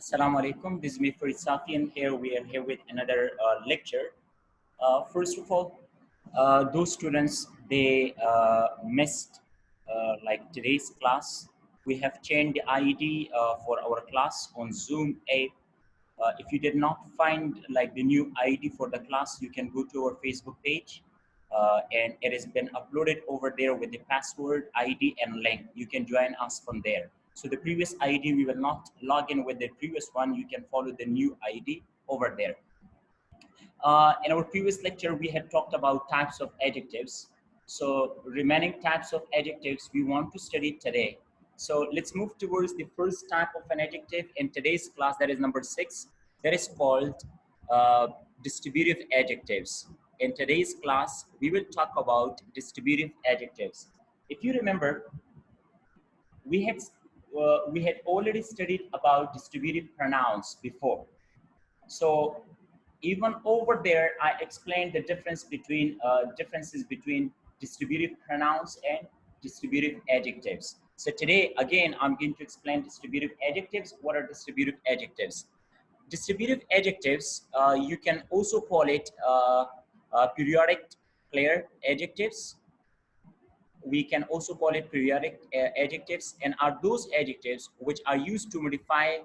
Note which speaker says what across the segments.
Speaker 1: Assalamu alaikum. This is me, Farid Safi, and here we are here with another lecture. First of all, those students they missed like today's class. We have changed the ID for our class on Zoom app. If you did not find like the new ID for the class, you can go to our Facebook page, and it has been uploaded over there with the password, ID, and link. You can join us from there. So the previous ID, we will not log in with the previous one. You can follow the new ID over there. In our previous lecture, we had talked about types of adjectives. So remaining types of adjectives we want to study today. So let's move towards the first type of an adjective in today's class, that is number 6. That is called distributive adjectives. In today's class, we will talk about distributive adjectives. If you remember, we had already studied about distributive pronouns before. So even over there, I explained the differences between distributive pronouns and distributive adjectives. So today, again, I'm going to explain distributive adjectives. What are distributive adjectives? Distributive adjectives, you can also call it periodic clear adjectives. We can also call it periodic adjectives, and are those adjectives which are used to modify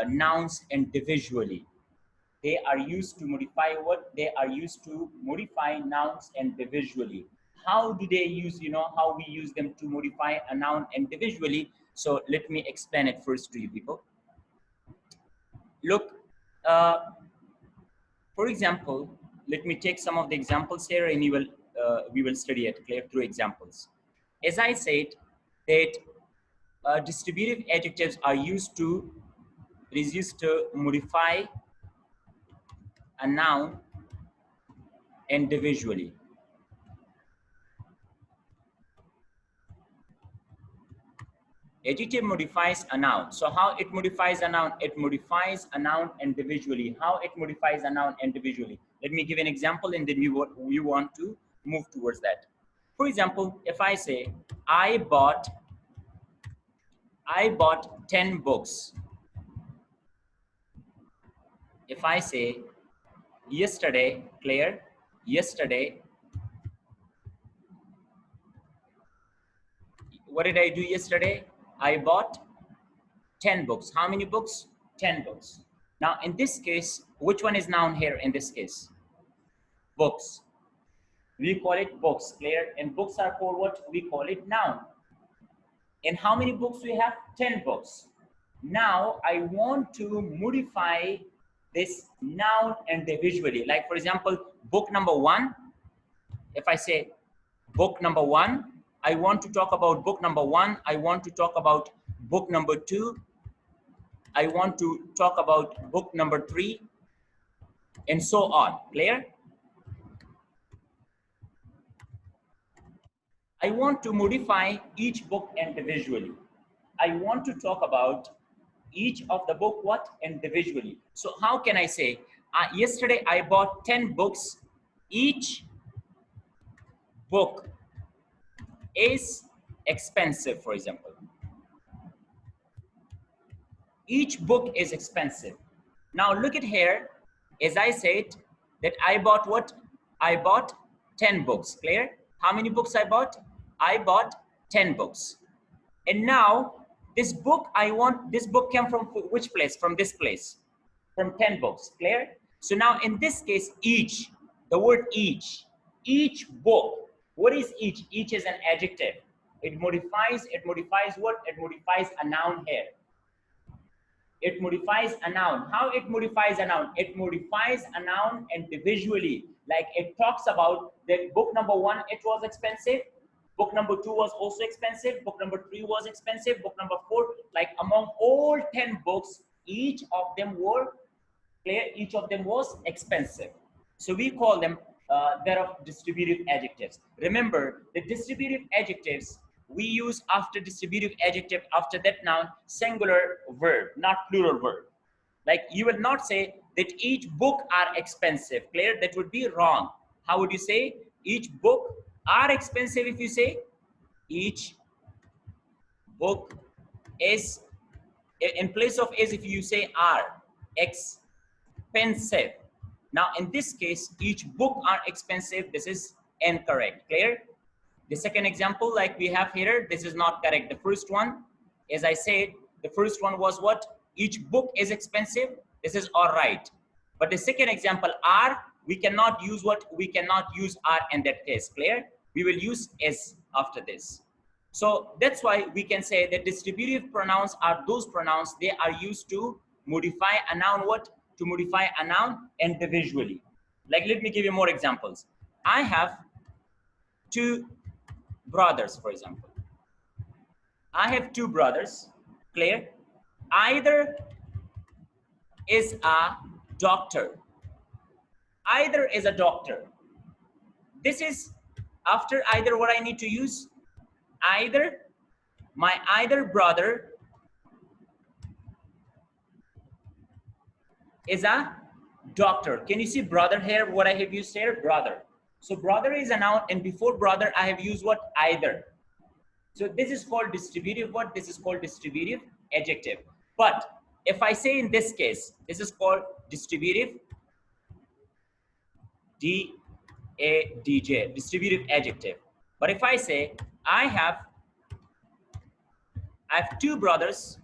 Speaker 1: nouns individually. They are used to modify what? They are used to modify nouns individually. How do they use, how we use them to modify a noun individually? So let me explain it first to you people. Look, for example, let me take some of the examples here, and we will study it clear through examples. As I said, that distributive adjectives are used to modify a noun individually. Adjective modifies a noun. So how it modifies a noun? It modifies a noun individually. How it modifies a noun individually? Let me give an example, and then we want to move towards that. For example, if I say, I bought 10 books. If I say, yesterday, Claire, yesterday, what did I do yesterday? I bought 10 books. How many books? 10 books. Now, in this case, which one is noun here in this case? Books. We call it books, clear? And books are called what? We call it noun. And how many books we have? 10 books. Now, I want to modify this noun individually. Like, for example, book number 1. If I say book number 1, I want to talk about book number 1. I want to talk about book number 2. I want to talk about book number 3, and so on. Clear? I want to modify each book individually. I want to talk about each of the book what? Individually. So how can I say, yesterday I bought 10 books. Each book is expensive, for example. Each book is expensive. Now look at here, as I said that I bought what? I bought 10 books, clear? How many books I bought? I bought 10 books. And now this book, this book came from which place? From this place, from 10 books, clear? So now in this case, each, the word each book, what is each? Each is an adjective. It modifies what? It modifies a noun here. It modifies a noun. How it modifies a noun? It modifies a noun individually. Like it talks about that book number 1, it was expensive. Book number 2 was also expensive. Book number 3 was expensive. Book number 4, like among all 10 books, each of them were clear. Each of them was expensive. So we call them thereof distributive adjectives. Remember, the distributive adjectives we use after distributive adjective, after that noun, singular verb, not plural verb. Like you will not say that each book are expensive. Clear? That would be wrong. How would you say? Each book are expensive. If you say each book is In place of is, if you say are, expensive. Now in this case, each book are expensive. This is incorrect. Clear? The second example, like we have here, this is not correct. The first one, as I said, the first one was what? Each book is expensive. This is all right. But the second example, are, we cannot use what? We cannot use are in that case. Clear? We will use is after this. So that's why we can say that distributive pronouns are those pronouns, they are used to modify a noun, what? To modify a noun individually. Like, let me give you more examples. I have two brothers, for example. I have two brothers. Clear? Either is a doctor. Either is a doctor. This is after either what I need to use. Either, my either brother is a doctor. Can you see brother here? What I have used here? Brother. So brother is a noun, and before brother I have used what? Either. So this is called distributive what? This is called distributive adjective. But if I say in this case, this is called distributive D-A-D-J, distributive adjective. But if I say I have two brothers,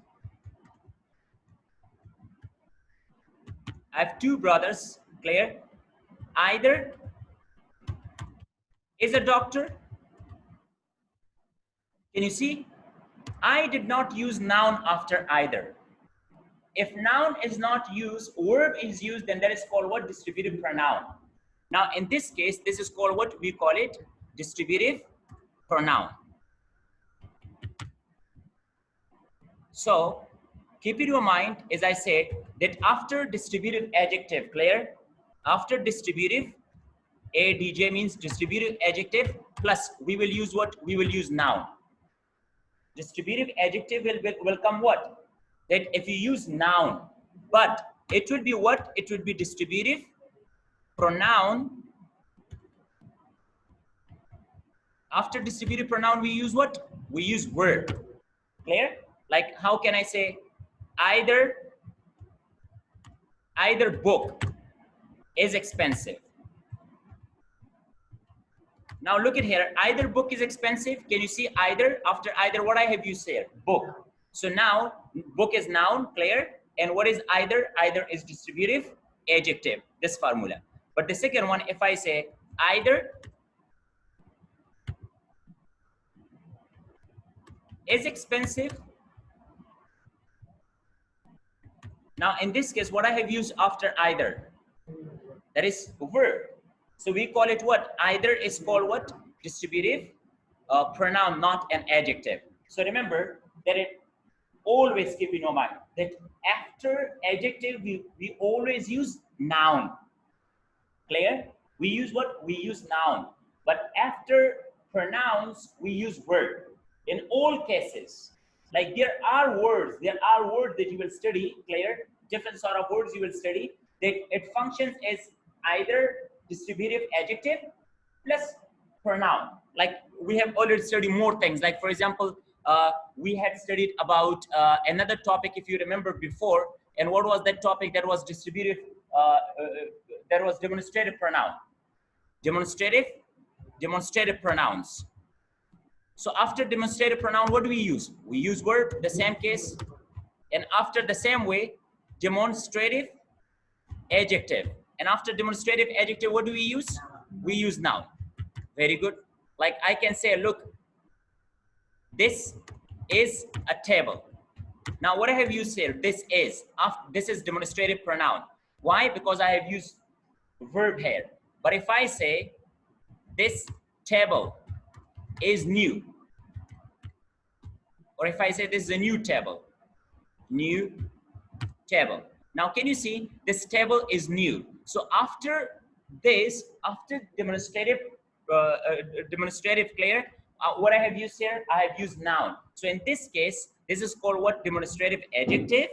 Speaker 1: I have two brothers, clear? Either is a doctor. Can you see? I did not use noun after either. If noun is not used, verb is used, then that is called what? Distributive pronoun. Now in this case, this is called what? We call it distributive pronoun. So keep in your mind, as I said, that after distributive adjective, clear? After distributive, ADJ means distributive adjective, plus we will use what? We will use noun. Distributive adjective will come what? That if you use noun, but it would be what? It would be distributive pronoun. After distributive pronoun, we use what? We use verb. Clear? Like, how can I say either book is expensive? Now look at here, either book is expensive. Can you see either? After either, what I have used here? Book. So now book is noun, clear? And what is either? Either is distributive adjective, this formula. But the second one, if I say either is expensive. Now in this case, what I have used after either? That is verb. So we call it what? Either is called what? Distributive pronoun, not an adjective. So remember that it always keep in your mind that after adjective, we always use noun. Clear? We use what? We use noun. But after pronouns, we use verb. In all cases, like there are words that you will study, clear? Different sort of words you will study, that it functions as either distributive adjective plus pronoun. Like we have already studied more things. Like for example, we had studied about another topic, if you remember before. And what was that topic? That was distributive, that was demonstrative pronoun. Demonstrative pronouns. So after demonstrative pronoun, what do we use? We use verb, the same case. And after the same way, demonstrative adjective. And after demonstrative adjective, what do we use? We use noun. Very good. Like I can say, look, this is a table. Now what I have used here, this is demonstrative pronoun. Why? Because I have used verb here. But if I say this table is new, or if I say this is a new table. Now can you see this table is new? So after this, after demonstrative, clear, what I have used here, I have used noun. So in this case, this is called what? Demonstrative adjective.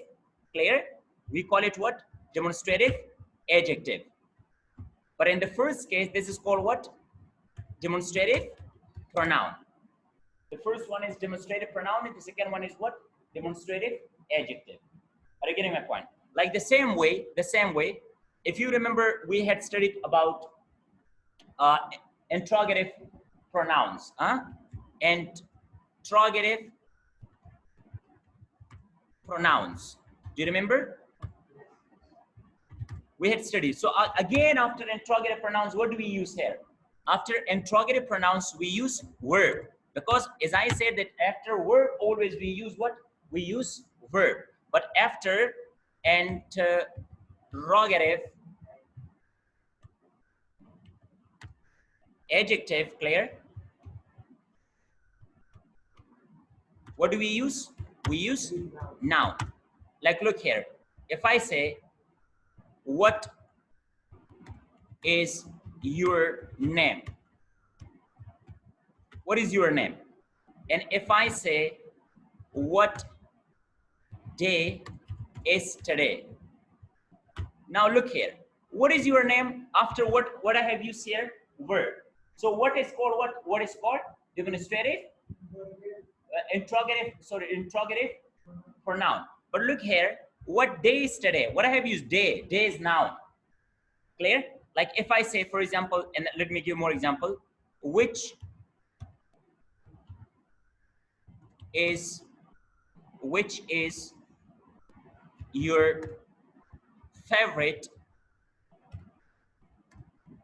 Speaker 1: Clear? We call it what? Demonstrative adjective. But in the first case, this is called what? Demonstrative pronoun. The first one is demonstrative pronoun, and the second one is what? Demonstrative Adjective. Are you getting my point? Like the same way, if you remember, we had studied about uh, interrogative pronouns, interrogative pronouns. Do you remember? We had studied. So again, after interrogative pronouns, what do we use here? After interrogative pronouns, we use verb, because as I said that after verb always we use what? We use verb. But after interrogative adjective, clear? What do we use? We use noun. Like look here. If I say, what is your name? What is your name? And if I say, what day is today? Now look here. What is your name? After what I have used here? Verb. So what is called what? What is called? Demonstrative? Interrogative pronoun. But look here. What day is today? What I have used? Day. Day is noun. Clear? Like if I say, for example, and let me give more example. Which is your favorite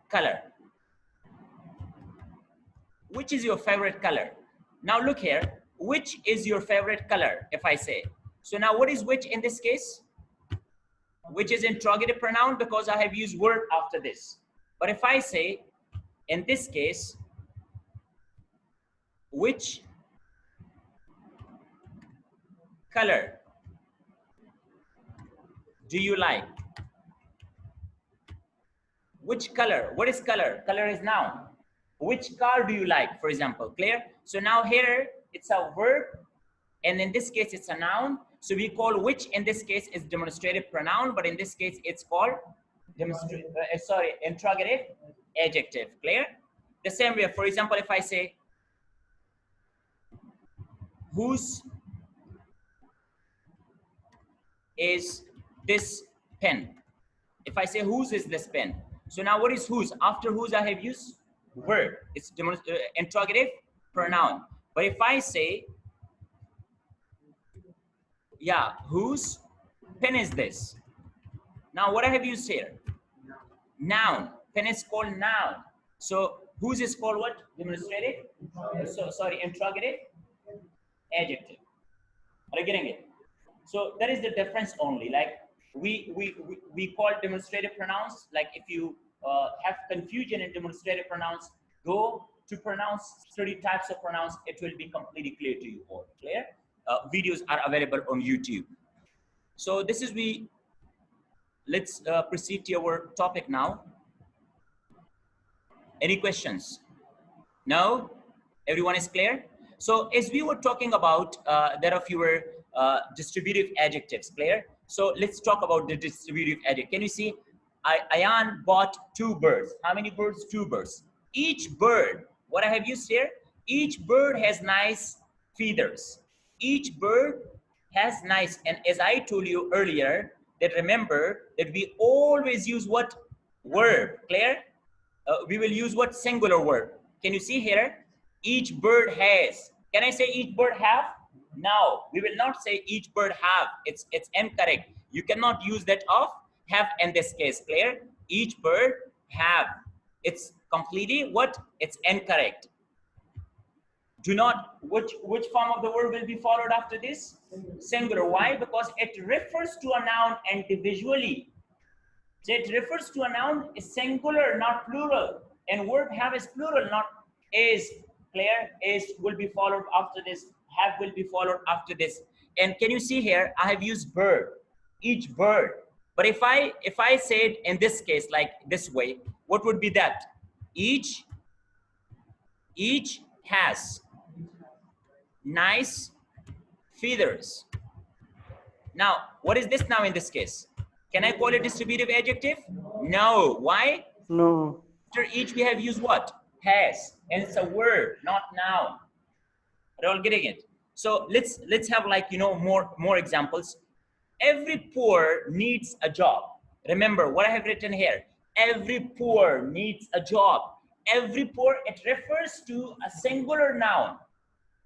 Speaker 1: color? Which is your favorite color? Now look here. Which is your favorite color? If I say, so now what is which in this case? Which is interrogative pronoun because I have used word after this. But if I say, in this case, which color do you like? Which color? What is color? Color is noun. Which car do you like, for example? Clear? So now here it's a verb, and in this case it's a noun. So we call which in this case is demonstrative pronoun, but in this case it's called interrogative adjective. Clear? The same way, for example, if I say, whose is this pen? If I say, whose is this pen? So now what is whose? After whose I have used verb. It's interrogative pronoun. But if I say, yeah, whose pen is this? Now what I have used here? Noun. Pen is called noun. So whose is called what? Demonstrative? So sorry, interrogative adjective. Are you getting it? So that is the difference only. Like we call demonstrative pronouns. Like if you have confusion in demonstrative pronouns, go to pronouns, study types of pronouns. It will be completely clear to you all. Clear? Videos are available on YouTube. So this is let's proceed to our topic now. Any questions? No? Everyone is clear? So as we were talking about, there are fewer distributive adjectives, clear? So let's talk about the distributive adjective. Can you see? Ayan bought 2 birds. How many birds? 2 birds. Each bird, what I have used here, each bird has nice feathers. Each bird has nice, and as I told you earlier, that remember that we always use what? Verb, clear? We will use what? Singular word. Can you see here? Each bird has. Can I say each bird have? No, we will not say each bird have. It's incorrect. You cannot use that of have in this case, clear? Each bird have. It's completely what? It's incorrect. Do not, which form of the word will be followed after this? Singular. Why? Because it refers to a noun individually. So it refers to a noun is singular, not plural. And verb have is plural, not is. Clear? Is will be followed after this. Have will be followed after this. And can you see here? I have used bird. Each bird. But if I said in this case like this way, what would be that? Each has nice feathers. Now, what is this now in this case? Can I call it distributive adjective? No. Why?
Speaker 2: No.
Speaker 1: After each we have used what? Has. And it's a word, not noun. Are you all getting it? So let's have like, you know, more examples. Every poor needs a job. Remember what I have written here. Every poor needs a job. Every poor, it refers to a singular noun.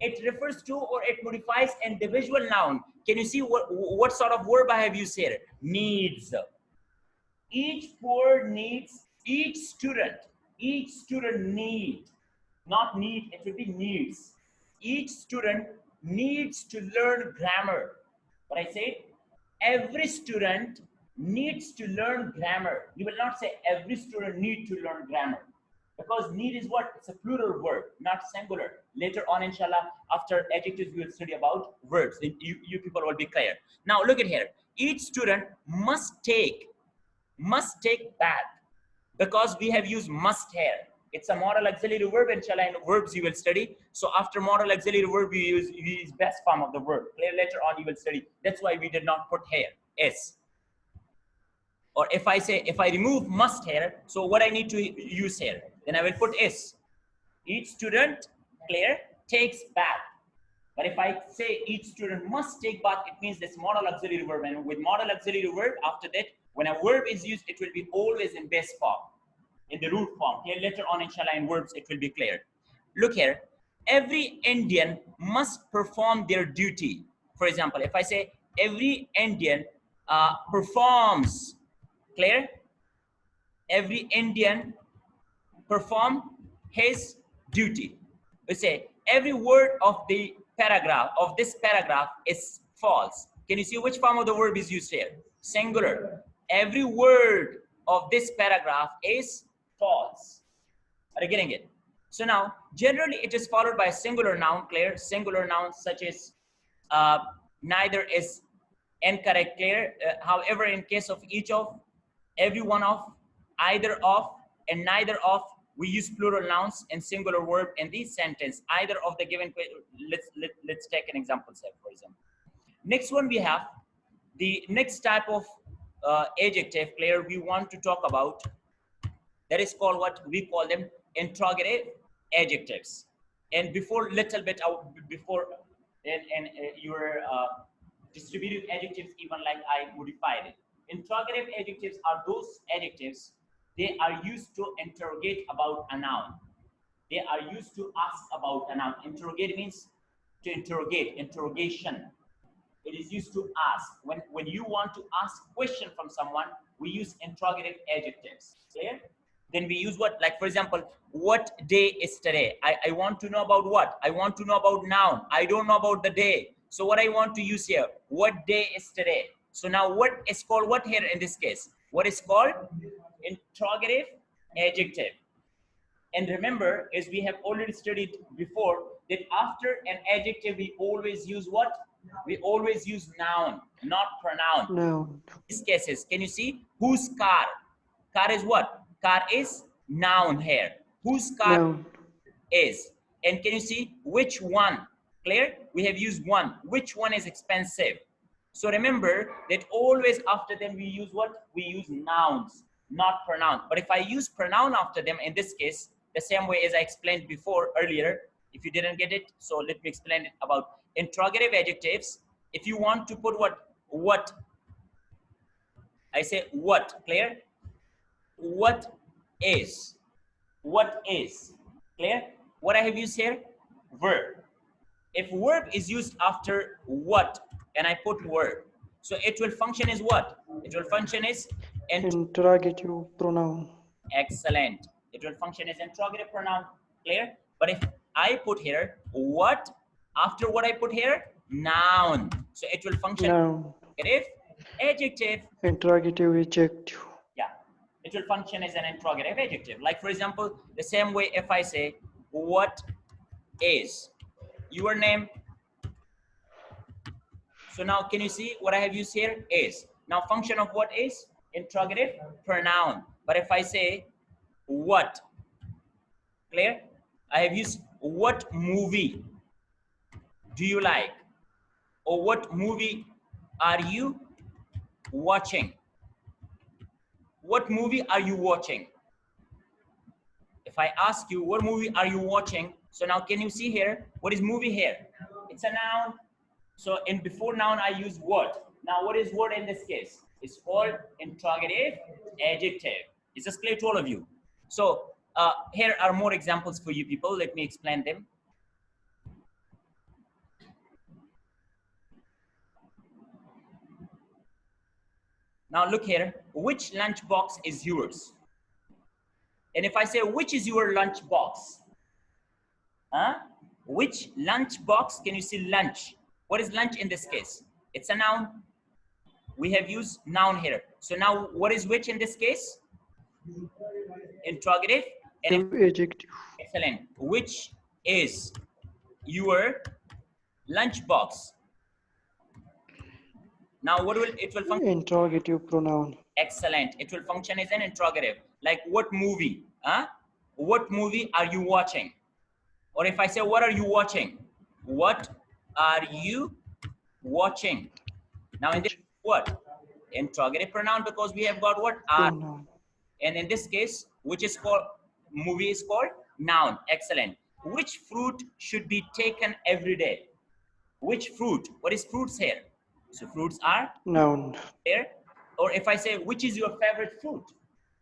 Speaker 1: It refers to, or it modifies individual noun. Can you see what sort of verb I have used here? Needs. Each poor needs, each student need, not need, it will be needs. Each student needs to learn grammar. What I say, every student needs to learn grammar. You will not say every student need to learn grammar, because need is what? It's a plural verb, not singular. Later on, inshallah, after adjectives, we will study about verbs. You people will be clear. Now look at here. Each student must take bath, because we have used must here. It's a modal auxiliary verb, inshallah, in verbs you will study. So after modal auxiliary verb, we use best form of the verb. Later on you will study. That's why we did not put here s. Or if I remove must here, so what I need to use here, then I will put is. Each student, clear, takes bath. But if I say each student must take bath, it means this modal auxiliary verb. And with modal auxiliary verb, after that, when a verb is used, it will be always in base form, in the root form. Here later on, inshallah, in verbs, it will be clear. Look here. Every Indian must perform their duty. For example, if I say every Indian performs, clear? Every Indian perform his duty. We say every word of the paragraph, of this paragraph, is false. Can you see which form of the verb is used here? Singular. Every word of this paragraph is false. Are you getting it? So now, generally it is followed by a singular noun, clear? Singular nouns such as neither is incorrect, clear? However, in case of each of, every one of, either of, and neither of, we use plural nouns and singular verb in this sentence. Either of the given. Let's take an example, say, for example. Next one, we have the next type of adjective, clear, we want to talk about. That is called what we call them interrogative adjectives. And before little bit before in your distributive adjectives, even like I modified it. Interrogative adjectives are those adjectives, they are used to interrogate about a noun. They are used to ask about a noun. Interrogate means to interrogate, interrogation. It is used to ask. When you want to ask question from someone, we use interrogative adjectives. Clear? Then we use what? Like for example, what day is today? I want to know about what? I want to know about noun. I don't know about the day. So what I want to use here, what day is today? So now what is called what here in this case? What is called interrogative adjective. And remember, as we have already studied before, that after an adjective, we always use what? We always use noun, not pronoun.
Speaker 2: Noun.
Speaker 1: These cases, can you see? Whose car? Car is what? Car is noun here. Whose car
Speaker 2: Noun.
Speaker 1: is? And can you see which one? Clear? We have used one. Which one is expensive? So remember that always after them we use what? We use nouns, not pronoun. But if I use pronoun after them, in this case, the same way as I explained before earlier, if you didn't get it, so let me explain it about interrogative adjectives. If you want to put what, I say what, clear? What is, clear? What I have used here, verb. If verb is used after what, and I put verb, so it will function as what? It will function as
Speaker 2: interrogative pronoun.
Speaker 1: Excellent. It will function as interrogative pronoun, clear? But if I put here what, after what I put here, noun. So it will function
Speaker 2: Noun.
Speaker 1: interrogative adjective.
Speaker 2: Interrogative adjective.
Speaker 1: Yeah, it will function as an interrogative adjective. Like for example, the same way if I say, what is your name? So now can you see what I have used here? Is. Now function of what is? Interrogative pronoun. But if I say, what, clear? I have used what movie do you like? Or what movie are you watching? What movie are you watching? If I ask you, what movie are you watching? So now can you see here, what is movie here? It's a noun. So in before noun, I use what? Now, what is what in this case? It's called interrogative adjective. Is this clear to all of you? So here are more examples for you people. Let me explain them. Now look here. Which lunchbox is yours? And if I say, which is your lunchbox? Huh? Which lunchbox? Can you see lunch? What is lunch in this case? It's a noun. We have used noun here. So now what is which in this case? Interrogative. And
Speaker 2: Adjective.
Speaker 1: excellent. Which is your lunchbox? Now what will it will function?
Speaker 2: Interrogative pronoun.
Speaker 1: Excellent. It will function as an interrogative. Like what movie? Huh? What movie are you watching? Or if I say, what are you watching? What are you watching? Now in this, what? Interrogative pronoun, because we have got what? Are.
Speaker 2: Pronoun.
Speaker 1: And in this case, which is called, movie is called noun. Excellent. Which fruit should be taken every day? Which fruit? What is fruits here? So fruits are
Speaker 2: Noun.
Speaker 1: there. Or if I say, which is your favorite fruit?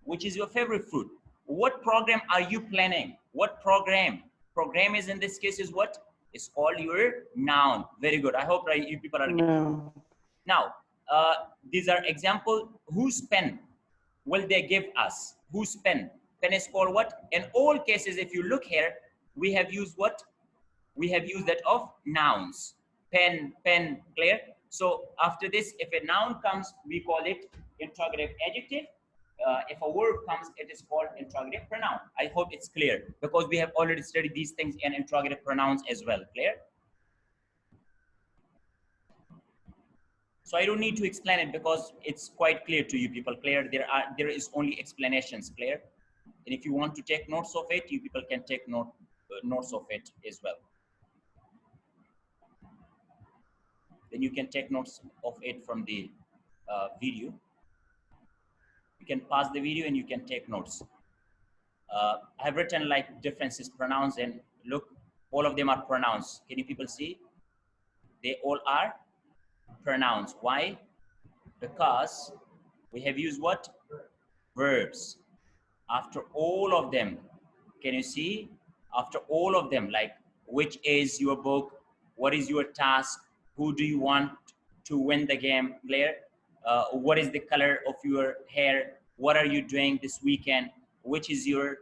Speaker 1: Which is your favorite fruit? What program are you planning? What program? Program is in this case is what? It's called your noun. Very good. I hope you people are getting.
Speaker 2: Noun.
Speaker 1: Now, these are example. Whose pen will they give us? Whose pen? Pen is called what? In all cases, if you look here, we have used what? We have used that of nouns. Pen, pen, clear? So after this, if a noun comes, we call it interrogative adjective. If a word comes, it is called interrogative pronoun. I hope it's clear because we have already studied these things in interrogative pronouns as well. Clear? So I don't need to explain it because it's quite clear to you people. Clear? There is only explanations. Clear? And if you want to take notes of it, you people can take notes of it as well. Then you can take notes of it from the video. You can pause the video and you can take notes. I have written like differences, pronouns, and look, all of them are pronouns. Can you people see? They all are pronouns. Why? Because we have used what? Verbs. After all of them, can you see? After all of them, like which is your book? What is your task? Who do you want to win the game? Clear? What is the color of your hair? What are you doing this weekend? Which is your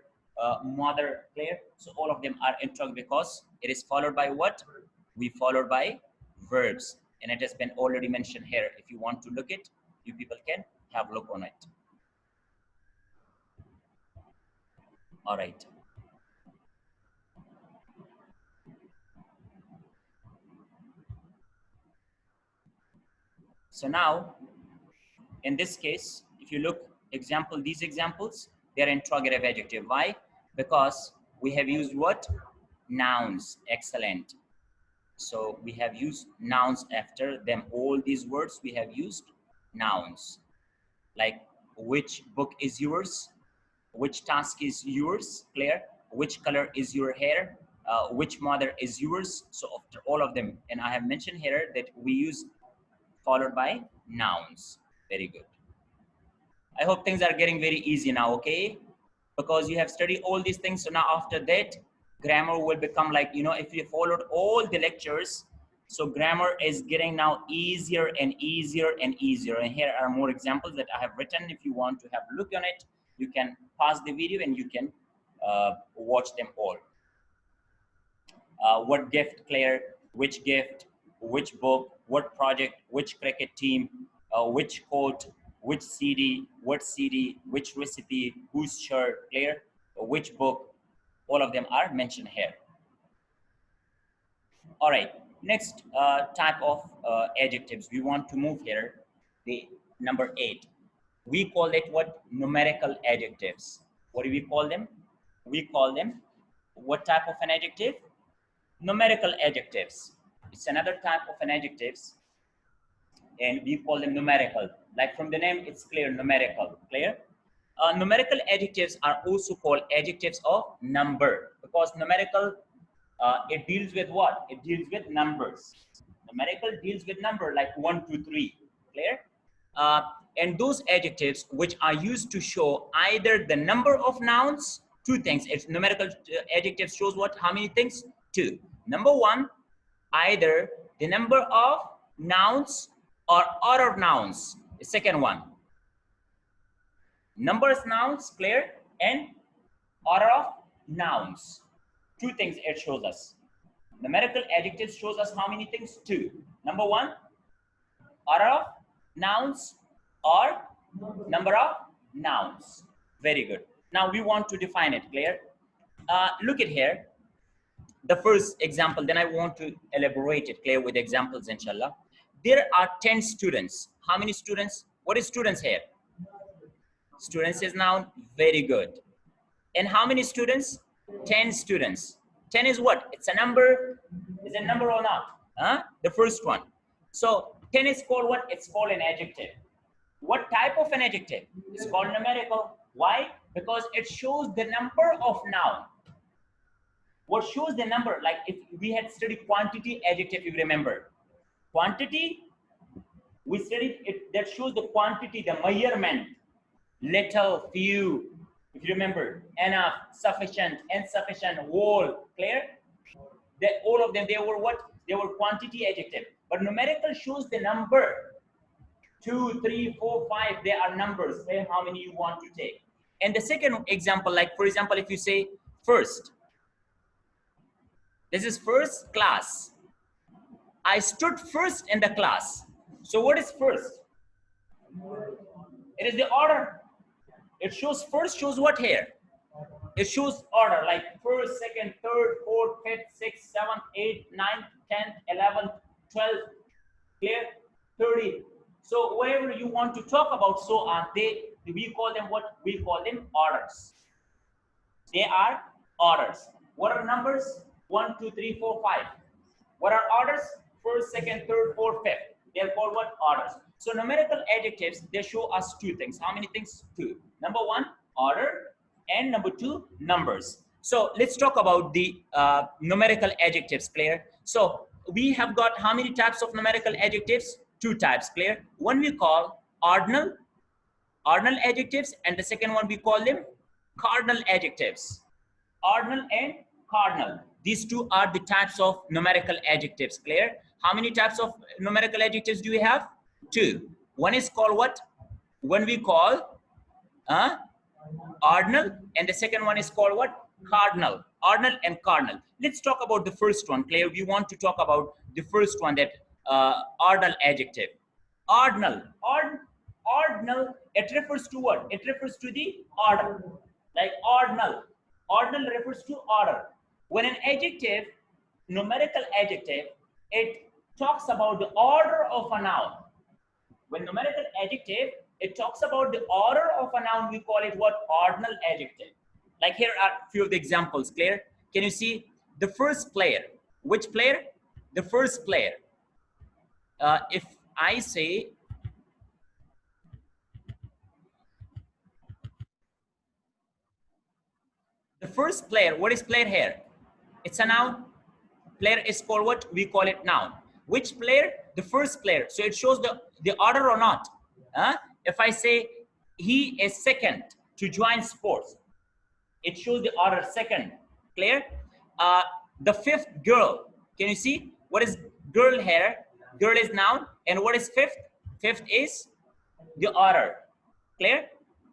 Speaker 1: mother? Clear? So all of them are interrogative because it is followed by what? We followed by verbs, and it has been already mentioned here. If you want to look it, you people can have a look on it. All right. So now, in this case, if you look example, these examples, they're interrogative adjective. Why? Because we have used what? Nouns. Excellent. So we have used nouns after them. All these words, we have used nouns. Like which book is yours? Which task is yours? Clear? Which color is your hair? Which mother is yours? So after all of them, and I have mentioned here that we use followed by nouns. Very good. I hope things are getting very easy now, okay? Because you have studied all these things. So now after that, grammar will become like, you know, if you followed all the lectures, so grammar is getting now easier and easier and easier. And here are more examples that I have written. If you want to have a look on it, you can pause the video and you can watch them all. What gift, Claire? Which gift? Which book? What project? Which cricket team? Which coat? Which CD? What CD? Which recipe? Whose shirt? Claire? Which book? All of them are mentioned here. All right. Next type of adjectives. We want to move here. The number 8. We call it what? Numerical adjectives. What do we call them? We call them what type of an adjective? Numerical adjectives. It's another type of an adjectives, and we call them numerical. Like from the name, it's clear, numerical. Clear? Numerical adjectives are also called adjectives of number, because numerical It deals with what? It deals with numbers. Numerical deals with number like 1, 2, 3. Clear? Uh, and those adjectives which are used to show either the number of nouns, two things. It's numerical adjective shows what? How many things? Two. Number one, either the number of nouns or order of nouns. The second one, numbers nouns, clear, and order of nouns. Two things it shows us. Numerical adjectives shows us how many things? Two. Number one, order of nouns or number of nouns. Very good. Now we want to define it, clear? Look at here. The first example, then I want to elaborate it, clear, with examples, inshallah. There are 10 students. How many students? What is students here? Students is noun. Very good. And how many students? 10 students. 10 is what? It's a number. Is it a number or not? Huh? The first one. So 10 is called what? It's called an adjective. What type of an adjective? It's called numerical. Why? Because it shows the number of noun. What shows the number? Like if we had studied quantity adjective, you remember. Quantity, we studied it, that shows the quantity, the measurement. Little, few, if you remember, enough, sufficient, insufficient, whole, clear? That all of them, they were what? They were quantity adjective. But numerical shows the number. 2, 3, 4, 5, they are numbers. Say how many you want to take. And the second example, like for example, if you say first, this is first class. I stood first in the class. So what is first? It is the order. It shows first shows what here? It shows order like first, second, third, fourth, fifth, sixth, seventh, eighth, ninth, 10th, 11th, 12th, clear? 30. So wherever you want to talk about so on, we call them what? We call them orders. They are orders. What are numbers? 1, 2, 3, 4, 5. What are orders? First, second, third, fourth, fifth. They are called what? Orders. So numerical adjectives, they show us two things. How many things? Two. Number one, order, and number two, numbers. So let's talk about the numerical adjectives, clear? So we have got how many types of numerical adjectives? Two types, clear? One we call ordinal adjectives, and the second one we call them cardinal adjectives. Ordinal and cardinal. These two are the types of numerical adjectives, clear? How many types of numerical adjectives do we have? Two. One is called what? One we call ordinal, and the second one is called what? Cardinal. Ordinal and cardinal. Let's talk about the first one, clear? We want to talk about the first one, that ordinal adjective. Ordinal. Ordinal, it refers to what? It refers to the order. Like ordinal. Ordinal refers to order. When an adjective, numerical adjective, it talks about the order of a noun. When numerical adjective, it talks about the order of a noun, we call it what? Ordinal adjective. Like here are a few of the examples, clear? Can you see the first player? Which player? The first player. If I say the first player, what is player here? It's a noun. Player is called what? We call it noun. Which player? The first player. So it shows the order or not. If I say he is second to join sports, it shows the order second. Clear? The fifth girl. Can you see what is girl here? Girl is noun. And what is fifth? Fifth is the order. Clear?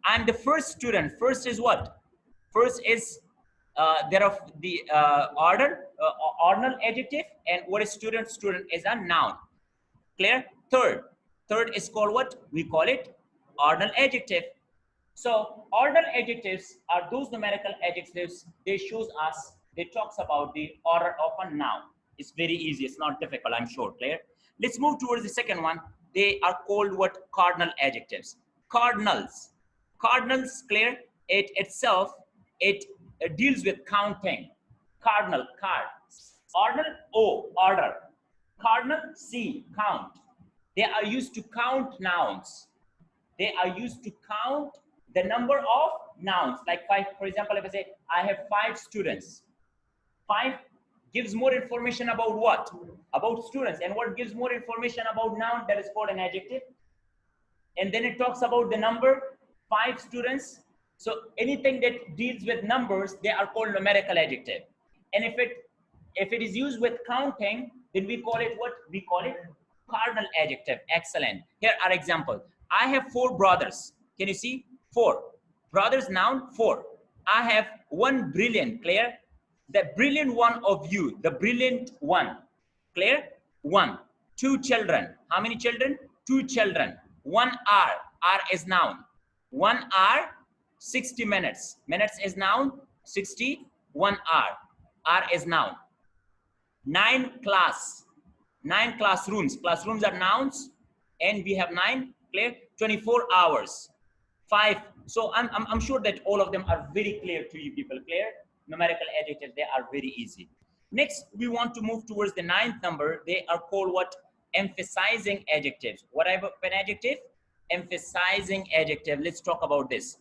Speaker 1: I'm the first student. First is what? First is there of the ordinal adjective, and what is student? Student is a noun. Clear? Third is called what? We call it ordinal adjective. So ordinal adjectives are those numerical adjectives. They shows us, they talks about the order of a noun. It's very easy. It's not difficult, I'm sure. Clear? Let's move towards the second one. They are called what? Cardinal adjectives. Cardinals. Cardinals, clear? It itself, it deals with counting. Cardinal, card. Ordinal, O, order. Cardinal, C, count. They are used to count nouns. They are used to count the number of nouns. Like five, for example, if I say, I have 5 students. 5 gives more information about what? About students. And what gives more information about noun? That is called an adjective. And then it talks about the number, 5 students. So anything that deals with numbers, they are called numerical adjective. And if it is used with counting, then we call it what? We call it cardinal adjective. Excellent. Here are examples. I have 4 brothers. Can you see? 4. Brothers, noun, 4. I have 1 brilliant, clear? The brilliant one of you, the brilliant one, clear? 1. 2 children. How many children? 2 children. 1 hour. Hour is noun. 1 hour, 60 minutes. Minutes is noun. 60. 1 hour. Hour is noun. 9 class. 9 classrooms. Classrooms are nouns. And we have 9. Clear? 24 hours. 5. So I'm sure that all of them are very clear to you people. Clear? Numerical adjectives, they are very easy. Next, we want to move towards the 9th number. They are called what? Emphasizing adjectives. What type of an adjective? Emphasizing adjective. Let's talk about this.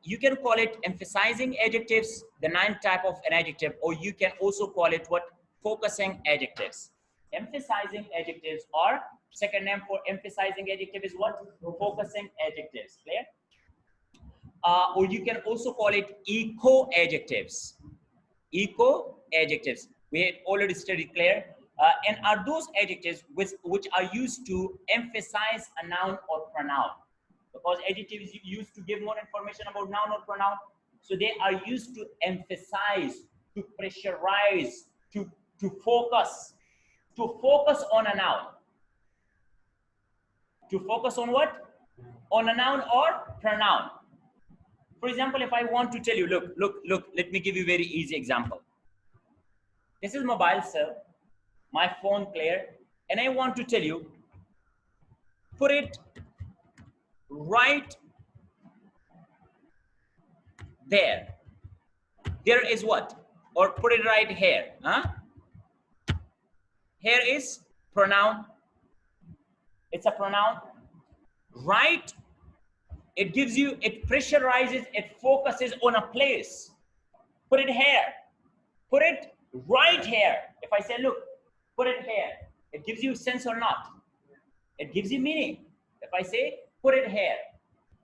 Speaker 1: You can call it emphasizing adjectives, the 9th type of an adjective, or you can also call it what? Focusing adjectives. Emphasizing adjectives, or second name for emphasizing adjective is what? Focusing adjectives. Clear? Or you can also call it echo adjectives. Echo adjectives. We had already studied, clear? And are those adjectives which are used to emphasize a noun or pronoun. Because adjective is used to give more information about noun or pronoun. So they are used to emphasize, to pressurize, to focus on a noun. To focus on what? On a noun or pronoun. For example, if I want to tell you, look, let me give you a very easy example. This is mobile cell, my phone, clear, and I want to tell you, put it right there. There is what? Or put it right here. Huh? Here is pronoun. It's a pronoun. Right. It gives you, it pressurizes, it focuses on a place. Put it here. Put it right here. If I say, look, put it here, it gives you sense or not? It gives you meaning. If I say, put it here,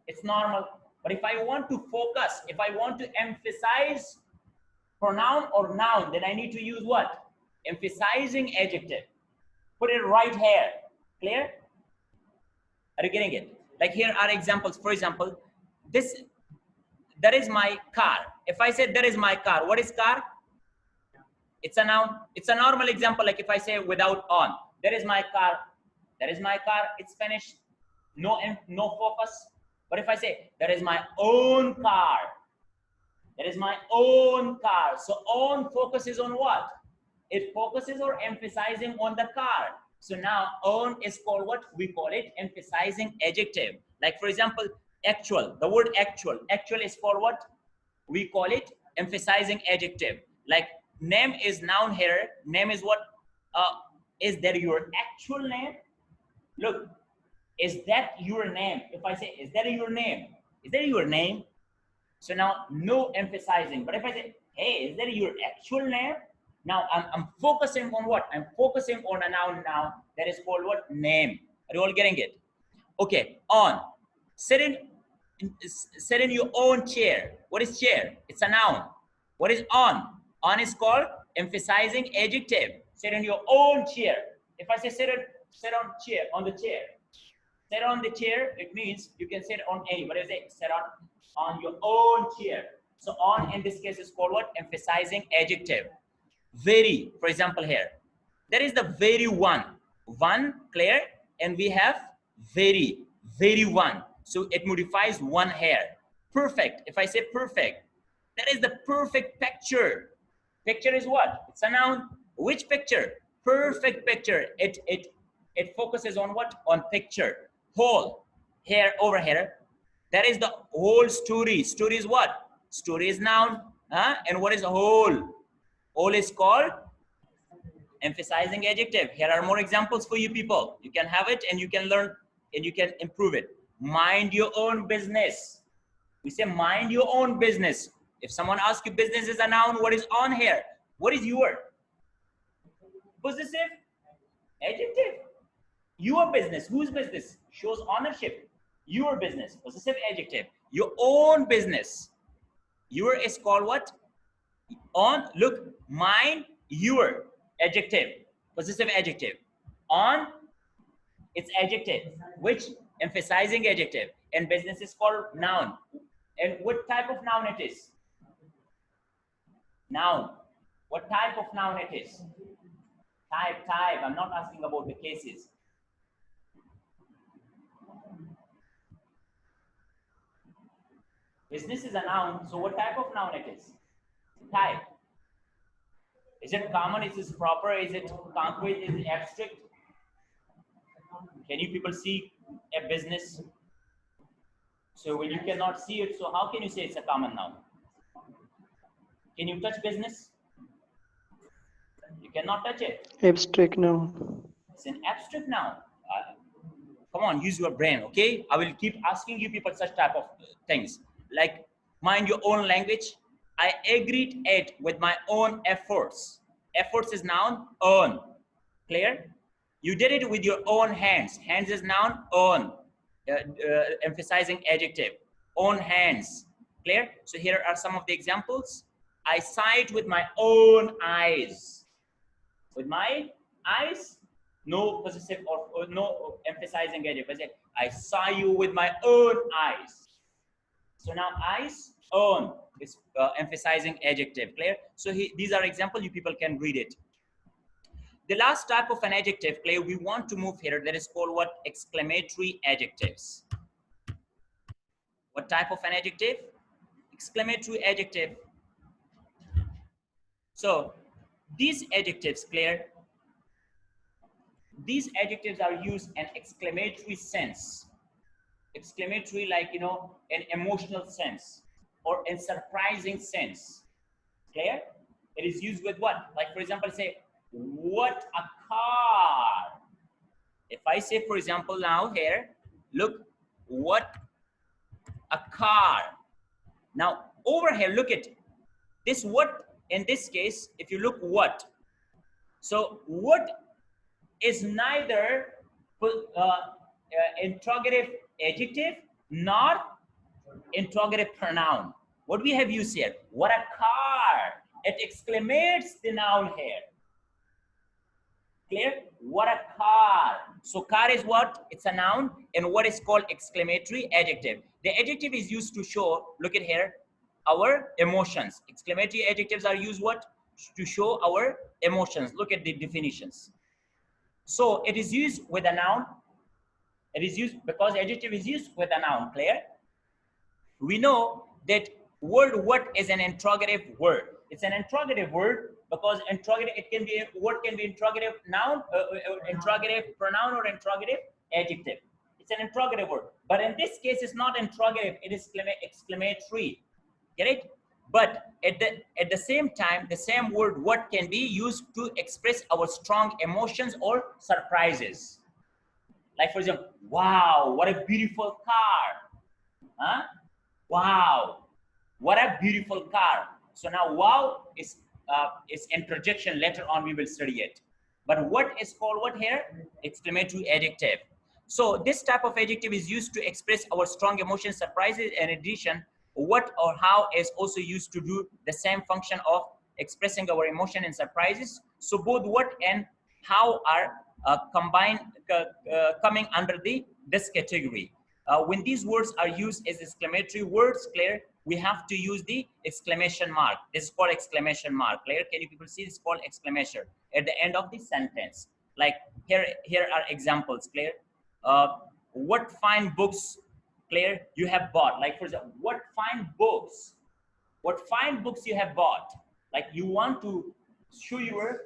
Speaker 1: it's normal. But if I want to focus, if I want to emphasize pronoun or noun, then I need to use what? Emphasizing adjective. Put it right here. Clear? Are you getting it? Like here are examples. For example, that is my car. If I say that is my car, what is car? It's a noun. It's a normal example. Like if I say without on, that is my car. That is my car. It's finished. No focus. But if I say that is my own car, that is my own car. So on focuses on what? It focuses or emphasizing on the car. So now on is called what? We call it emphasizing adjective. Like for example, actual, the word actual. Actual is called what? We call it emphasizing adjective. Like name is noun here. Name is what? Is that your actual name? Look, is that your name? If I say, is that your name? Is that your name? So now no emphasizing. But if I say, hey, is that your actual name? Now I'm focusing on what? I'm focusing on a noun now. That is called what? Name. Are you all getting it? Okay, on. Sit in your own chair. What is chair? It's a noun. What is on? On is called emphasizing adjective. Sit in your own chair. If I say sit on chair, on the chair. Sit on the chair, it means you can sit on any. What is it? Sit on your own chair. So on in this case is called what? Emphasizing adjective. Very, for example here. There is the very one. One, clear? And we have very one. So it modifies one here. Perfect. If I say perfect, that is the perfect picture. Picture is what? It's a noun. Which picture? Perfect picture. It focuses on what? On picture. Whole. Here, over here. That is the whole story. Story is what? Story is noun. And what is a whole? Whole is called emphasizing adjective. Here are more examples for you people. You can have it and you can learn and you can improve it. Mind your own business. We say mind your own business. If someone asks you business is a noun, what is on here? What is your? Possessive adjective. Your business. Whose business? Shows ownership. Your business. Possessive adjective. Your own business. Your is called what? On. Look. Mine. Your. Adjective. Possessive adjective. On. It's adjective. Which? Emphasizing adjective. And business is called noun. And what type of noun it is? Noun. What type of noun it is? Type. I'm not asking about the cases. Business is a noun, so what type of noun it is? Type. Is it common? Is it proper? Is it concrete? Is it abstract? Can you people see a business? So when you cannot see it, so how can you say it's a common noun? Can you touch business? You cannot touch it.
Speaker 2: Abstract noun.
Speaker 1: It's an abstract noun. Come on, use your brain, okay? I will keep asking you people such type of things. Like, mind your own language. I agreed it with my own efforts. Efforts is noun, own. Clear? You did it with your own hands. Hands is noun, own. Emphasizing adjective. Own hands. Clear? So here are some of the examples. I saw it with my own eyes. With my eyes, no possessive or no emphasizing adjective. I saw you with my own eyes. So now eyes, own is emphasizing adjective. Clear? So these are examples. You people can read it. The last type of an adjective, clear, we want to move here. That is called what? Exclamatory adjectives. What type of an adjective? Exclamatory adjective. So these adjectives, clear, these adjectives are used in exclamatory sense. Exclamatory, like, you know, in emotional sense or in surprising sense. Clear? It is used with what? Like, for example, say, what a car. If I say, for example, now here, look, what a car. Now, over here, look at this what. In this case, if you look what. So, what is neither interrogative adjective nor interrogative pronoun. What we have used here? What a car. It exclamates the noun here. Clear? What a car. So car is what? It's a noun, and what is called exclamatory adjective. The adjective is used to show, look at here, our emotions. Exclamatory adjectives are used what? To show our emotions. Look at the definitions. So it is used with a noun. It is used because adjective is used with a noun. Clear? We know that word what is an interrogative word. It's an interrogative word because interrogative, it can be, word can be interrogative noun, interrogative pronoun, or interrogative adjective. It's an interrogative word. But in this case, it's not interrogative, it is exclamatory. Get it? But at the same time, the same word what can be used to express our strong emotions or surprises. Like, for example, wow, what a beautiful car. Huh? Wow, what a beautiful car. So now wow is interjection. Later on we will study it. But what is called what here? Exclamatory adjective. So this type of adjective is used to express our strong emotions, surprises. In addition, what or how is also used to do the same function of expressing our emotion and surprises. So both what and how are combined, coming under this category. When these words are used as exclamatory words, clear, we have to use the exclamation mark. This is called exclamation mark. Clear? Can you people see this is called exclamation at the end of the sentence? Like here are examples. Clear? What fine books, clear, you have bought. Like, for example, what fine books? What fine books you have bought? Like, you want to show your,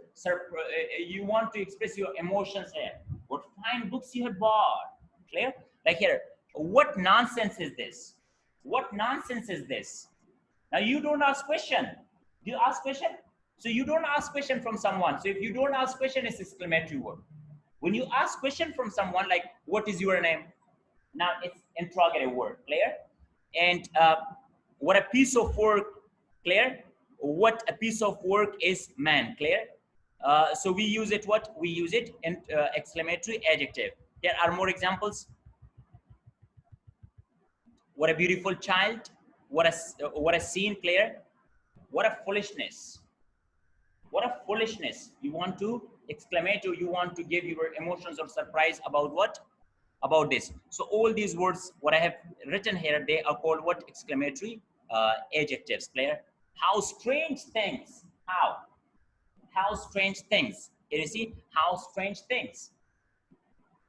Speaker 1: you want to express your emotions here. What fine books you have bought? Clear? Like here, what nonsense is this? What nonsense is this? Now you don't ask question. Do you ask question? So you don't ask question from someone. So if you don't ask question, it's exclamatory word. When you ask question from someone, like, what is your name? Now it's interrogative word. Clear? And what a piece of work Clear? What a piece of work is man. Clear? So we use it what? We use it in exclamatory adjective. There are more examples. What a beautiful child. What a scene. Clear? What a foolishness. What a foolishness. You want to exclamate or you want to give your emotions or surprise about what? About this. So all these words, what I have written here, they are called what? Exclamatory adjectives. Clear? How strange things. How strange things. Can you see? How strange things.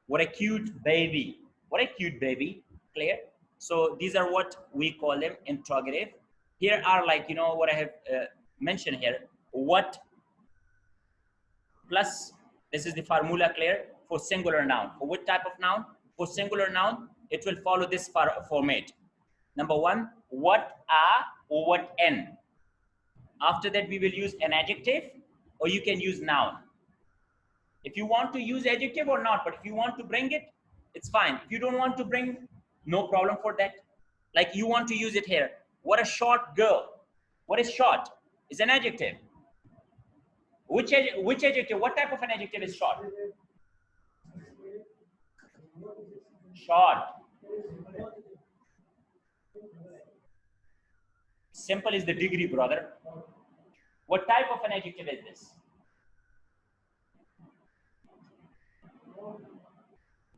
Speaker 1: What a cute baby. What a cute baby. Clear? So these are what we call them interrogative. Here are, like, you know, what I have mentioned here. What plus, this is the formula. Clear? For singular noun. For what type of noun? For singular noun, it will follow this format. Number one, what a or what n. After that, we will use an adjective, or you can use noun. If you want to use adjective or not, but if you want to bring it, it's fine. If you don't want to bring, no problem for that. Like you want to use it here. What a short girl. What is short? Is an adjective. Which adjective? What type of an adjective is short? Short. Simple is the degree, brother. What type of an adjective is this?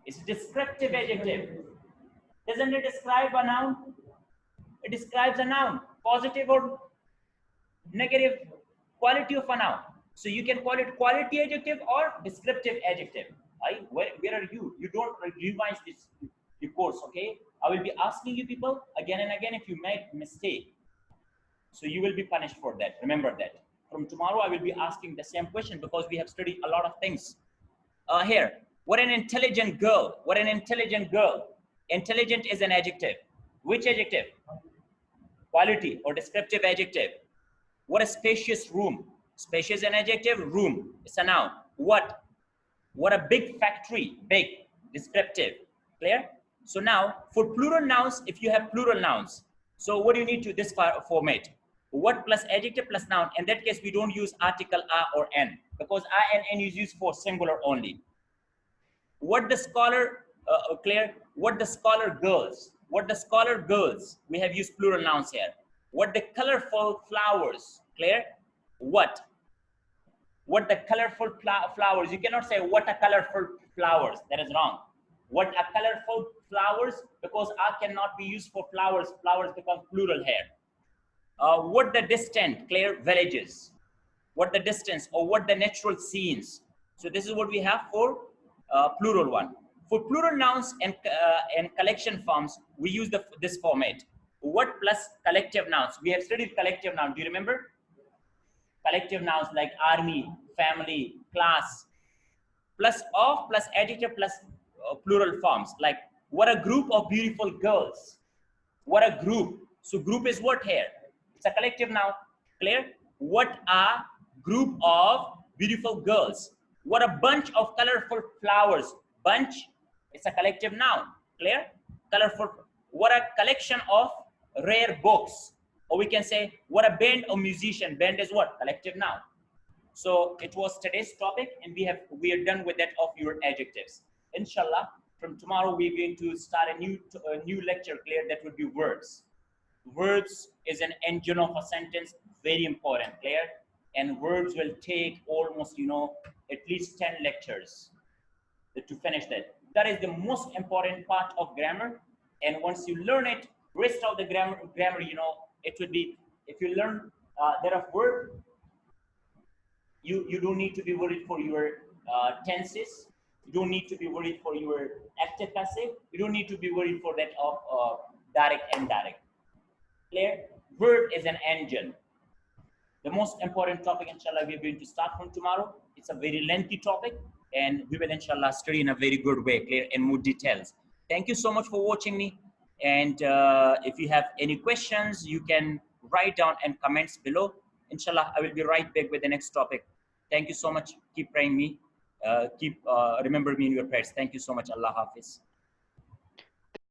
Speaker 1: It's a descriptive adjective. Doesn't it describe a noun? It describes a noun, positive or negative quality of a noun. So you can call it quality adjective or descriptive adjective. Where are you? You don't revise this course, okay? I will be asking you people again and again if you make mistake. So you will be punished for that. Remember that. From tomorrow, I will be asking the same question because we have studied a lot of things. Here, what an intelligent girl. What an intelligent girl. Intelligent is an adjective. Which adjective? Quality or descriptive adjective. What a spacious room. Spacious an adjective. Room. It's a noun. What a big factory. Big. Descriptive. Clear? So now, for plural nouns, if you have plural nouns, so what do you need to this format? What plus adjective plus noun. In that case, we don't use article a or n because a and n is used for singular only. What the scholar, clear? What the scholar girls. What the scholar girls. We have used plural nouns here. What the colorful flowers. Clear? What the colorful flowers. You cannot say what a colorful flowers. That is wrong. What a colorful flowers, because a cannot be used for flowers. Flowers become plural here. What the distant, clear, villages. What the distance or what the natural scenes. So this is what we have for plural one. For plural nouns and collection forms, we use this format. What plus collective nouns. We have studied collective nouns. Do you remember? Collective nouns like army, family, class. Plus of plus adjective plus plural forms. Like what a group of beautiful girls. What a group. So group is what here? It's a collective noun. Clear? What a group of beautiful girls. What a bunch of colorful flowers. Bunch, it's a collective noun. Clear? Colorful. What a collection of rare books. Or we can say, what a band of musician. Band is what? Collective noun. So it was today's topic, and we are done with that of your adjectives. Inshallah, from tomorrow we're going to start a new lecture. Clear? That would be words. Words is an engine of a sentence, very important. Clear? And words will take almost, at least 10 lectures to finish that. That is the most important part of grammar. And once you learn it, rest of the grammar, it would be, if you learn that of verb, you don't need to be worried for your tenses. You don't need to be worried for your active passive. You don't need to be worried for that of direct and indirect. Clear? Verb is an engine. The most important topic, inshallah, we're going to start from tomorrow. It's a very lengthy topic, and we will, inshallah, study in a very good way, clear, in more details. Thank you so much for watching me. And if you have any questions, you can write down in comments below. Inshallah, I will be right back with the next topic. Thank you so much. Keep praying me. Remember me in your prayers. Thank you so much. Allah Hafiz.